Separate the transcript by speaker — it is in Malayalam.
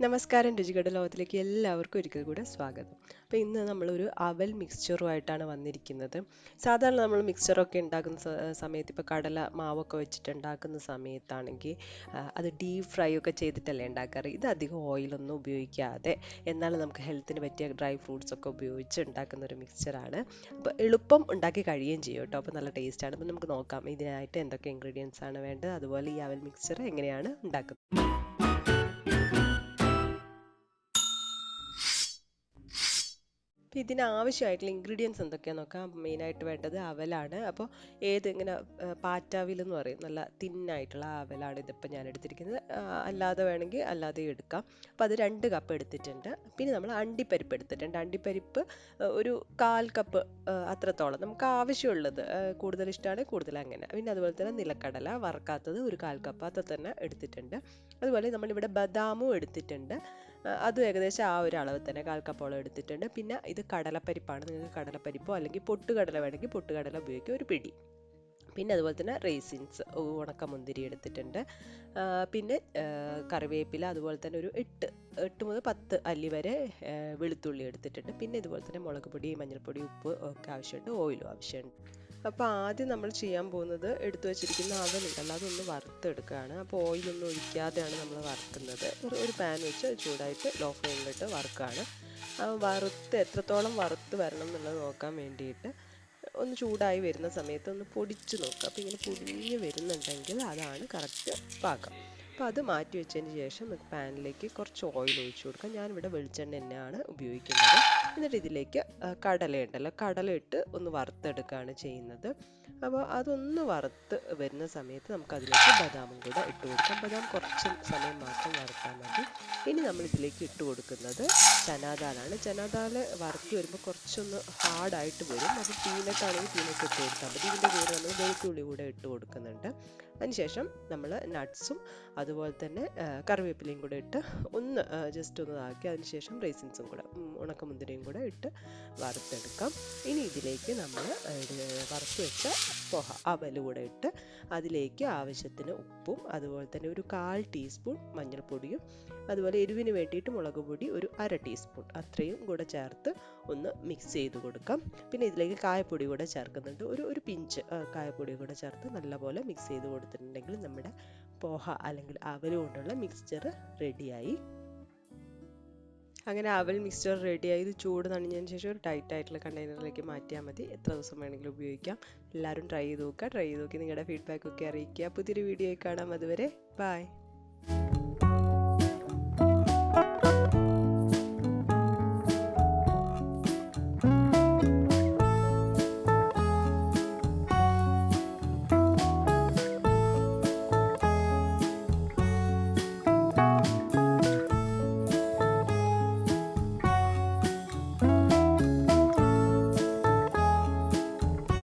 Speaker 1: നമസ്കാരം, രുചികട ലോകത്തിലേക്ക് എല്ലാവർക്കും ഒരിക്കൽ കൂടെ സ്വാഗതം. അപ്പോൾ ഇന്ന് നമ്മളൊരു അവൽ മിക്സ്ചറുമായിട്ടാണ് വന്നിരിക്കുന്നത്. സാധാരണ നമ്മൾ മിക്സ്ചറൊക്കെ ഉണ്ടാക്കുന്ന സമയത്ത് ഇപ്പോൾ കടല മാവൊക്കെ വെച്ചിട്ട് ഉണ്ടാക്കുന്ന സമയത്താണെങ്കിൽ അത് ഡീപ് ഫ്രൈ ഒക്കെ ചെയ്തിട്ടല്ലേ ഉണ്ടാക്കാറ്. ഇത് അധികം ഓയിലൊന്നും ഉപയോഗിക്കാതെ എന്നാൽ നമുക്ക് ഹെൽത്തിന് പറ്റിയ ഡ്രൈ ഫ്രൂട്ട്സ് ഒക്കെ ഉപയോഗിച്ച് ഉണ്ടാക്കുന്ന ഒരു മിക്സ്ചറാണ്. അപ്പോൾ എളുപ്പം ഉണ്ടാക്കി കഴിയുകയും ചെയ്യും കേട്ടോ. അപ്പോൾ നല്ല ടേസ്റ്റാണ്. അപ്പോൾ നമുക്ക് നോക്കാം ഇതിനായിട്ട് എന്തൊക്കെ ഇൻഗ്രീഡിയൻസ് ആണ് വേണ്ടത്, അതുപോലെ ഈ അവൽ മിക്സ്ചർ എങ്ങനെയാണ് ഉണ്ടാക്കുന്നത്. അപ്പോൾ ഇതിനാവശ്യമായിട്ടുള്ള ഇൻഗ്രീഡിയൻസ് എന്തൊക്കെയാണെന്ന് നോക്കാം. മെയിനായിട്ട് വേണ്ടത് അവലാണ്. അപ്പോൾ ഇങ്ങനെ പാറ്റാവിൽ എന്ന് പറയും, നല്ല തിന്നായിട്ടുള്ള അവലാണ് ഇതിപ്പോൾ ഞാൻ എടുത്തിരിക്കുന്നത്. അല്ലാതെ വേണമെങ്കിൽ അല്ലാതെ എടുക്കാം. അപ്പോൾ അത് 2 കപ്പ് എടുത്തിട്ടുണ്ട്. പിന്നെ നമ്മൾ അണ്ടിപ്പരിപ്പ് എടുത്തിട്ടുണ്ട്. അണ്ടിപ്പരിപ്പ് ഒരു 1/4 കപ്പ് അത്രത്തോളം നമുക്ക് ആവശ്യമുള്ളത്. കൂടുതൽ ഇഷ്ടമാണ് കൂടുതൽ അങ്ങനെ. പിന്നെ അതുപോലെ തന്നെ നിലക്കടല വറുക്കാത്തത് ഒരു 1/4 കപ്പ് അത് തന്നെ എടുത്തിട്ടുണ്ട്. അതുപോലെ നമ്മളിവിടെ ബദാമും എടുത്തിട്ടുണ്ട്. അതും ഏകദേശം ആ ഒരു അളവ് തന്നെ 1/4 കപ്പോളം എടുത്തിട്ടുണ്ട്. പിന്നെ ഇത് കടലപ്പരിപ്പാണ്. നിങ്ങൾക്ക് കടലപ്പരിപ്പോ അല്ലെങ്കിൽ പൊട്ടുകടല വേണമെങ്കിൽ പൊട്ടുകടല ഉപയോഗിക്കുക, ഒരു പിടി. പിന്നെ അതുപോലെ തന്നെ റേസിൻസ്, ഉണക്കമുന്തിരി എടുത്തിട്ടുണ്ട്. പിന്നെ കറിവേപ്പില, അതുപോലെ തന്നെ ഒരു 8 മുതൽ 10 അല്ലി വരെ വെളുത്തുള്ളി എടുത്തിട്ടുണ്ട്. പിന്നെ ഇതുപോലെ തന്നെ മുളക് പൊടി, മഞ്ഞൾപ്പൊടി, ഉപ്പ് ഒക്കെ ആവശ്യമുണ്ട്, ഓയിലും ആവശ്യമുണ്ട്. അപ്പോൾ ആദ്യം നമ്മൾ ചെയ്യാൻ പോകുന്നത് എടുത്തു വെച്ചിരിക്കുന്ന അവലുണ്ടല്ലോ അതൊന്ന് വറുത്തെടുക്കുകയാണ്. അപ്പോൾ ഓയിലൊന്നും ഒഴിക്കാതെയാണ് നമ്മൾ വറുക്കുന്നത്. ഒരു പാൻ വെച്ച് ചൂടായിട്ട് ലോ ഫ്ലെയിമിലിട്ട് വറുക്കുകയാണ്. വറുത്ത് എത്രത്തോളം വറുത്ത് വരണം എന്നുള്ളത് നോക്കാൻ വേണ്ടിയിട്ട് ഒന്ന് ചൂടായി വരുന്ന സമയത്ത് ഒന്ന് പൊടിച്ച് നോക്കുക. അപ്പോൾ ഇങ്ങനെ പൊടിഞ്ഞ് വരുന്നുണ്ടെങ്കിൽ അതാണ് കറക്റ്റ് പാകം. അപ്പോൾ അത് മാറ്റി വെച്ചതിന് ശേഷം നമുക്ക് പാനിലേക്ക് കുറച്ച് ഓയിൽ ഒഴിച്ചു കൊടുക്കാം. ഞാനിവിടെ വെളിച്ചെണ്ണ തന്നെയാണ് ഉപയോഗിക്കുന്നത്. എന്നിട്ട് ഇതിലേക്ക് കടലയുണ്ടല്ലോ, കടല ഒന്ന് വറുത്തെടുക്കുകയാണ് ചെയ്യുന്നത്. അപ്പോൾ അതൊന്ന് വറുത്ത് വരുന്ന സമയത്ത് നമുക്കതിലേക്ക് ബദാമും കൂടെ ഇട്ട് കൊടുക്കാം. ബദാം കുറച്ച് സമയം മാത്രം വറുത്താൽ മതി. ഇനി നമ്മൾ ഇതിലേക്ക് ഇട്ട് കൊടുക്കുന്നത് ചനാദാലാണ്. ചനാദാൽ വറുത്ത് വരുമ്പോൾ കുറച്ചൊന്ന് ഹാർഡായിട്ട് വരും. അപ്പോൾ പീനട്ടാണെങ്കിൽ പീനട്ട് ഇട്ട് കൊടുത്താൽ മതി. ഇതിൻ്റെ കൂടെ നമ്മൾ വെളുത്തുള്ളി കൂടെ ഇട്ട് കൊടുക്കുന്നുണ്ട്. അതിനുശേഷം നമ്മൾ നട്ട്സും അതുപോലെ തന്നെ കറിവേപ്പിലയും കൂടെ ഇട്ട് ഒന്ന് ജസ്റ്റ് ഒന്ന് ഇതാക്കി അതിനുശേഷം റൈസിൻസും കൂടെ ഉണക്കമുന്തിരിയും കൂടെ ഇട്ട് വറുത്തെടുക്കാം. ഇനി ഇതിലേക്ക് നമ്മൾ വറുത്ത് വെച്ച അവൽ കൂടെ ഇട്ട് അതിലേക്ക് ആവശ്യത്തിന് ഉപ്പും അതുപോലെ തന്നെ ഒരു 1/4 ടീസ്പൂൺ മഞ്ഞൾപ്പൊടിയും അതുപോലെ എരിവിന് വേണ്ടിയിട്ട് മുളക് പൊടി ഒരു 1/2 ടീസ്പൂൺ അത്രയും കൂടെ ചേർത്ത് ഒന്ന് മിക്സ് ചെയ്ത് കൊടുക്കാം. പിന്നെ ഇതിലേക്ക് കായപ്പൊടി കൂടെ ചേർക്കുന്നുണ്ട്, ഒരു പിഞ്ച് കായപ്പൊടി കൂടെ ചേർത്ത് നല്ലപോലെ മിക്സ് ചെയ്ത് കൊടുത്തിട്ടുണ്ടെങ്കിൽ നമ്മുടെ പോഹ അല്ലെങ്കിൽ അവൽ കൊണ്ടുള്ള മിക്സ്ചർ റെഡിയായി. അങ്ങനെ അവൽ മിക്സ്ചർ റെഡിയായി. ഇത് ചൂട് തണിഞ്ഞതിന് ശേഷം ഒരു ടൈറ്റ് ആയിട്ടുള്ള കണ്ടെയ്നറിലേക്ക് മാറ്റിയാൽ മതി. എത്ര ദിവസം വേണമെങ്കിലും ഉപയോഗിക്കാം. എല്ലാവരും ട്രൈ ചെയ്ത് നോക്കുക. ട്രൈ ചെയ്ത് നോക്കി നിങ്ങളുടെ ഫീഡ്ബാക്ക് ഒക്കെ അറിയിക്കുക. പുതിയൊരു വീഡിയോ കാണാം. അതുവരെ ബൈ.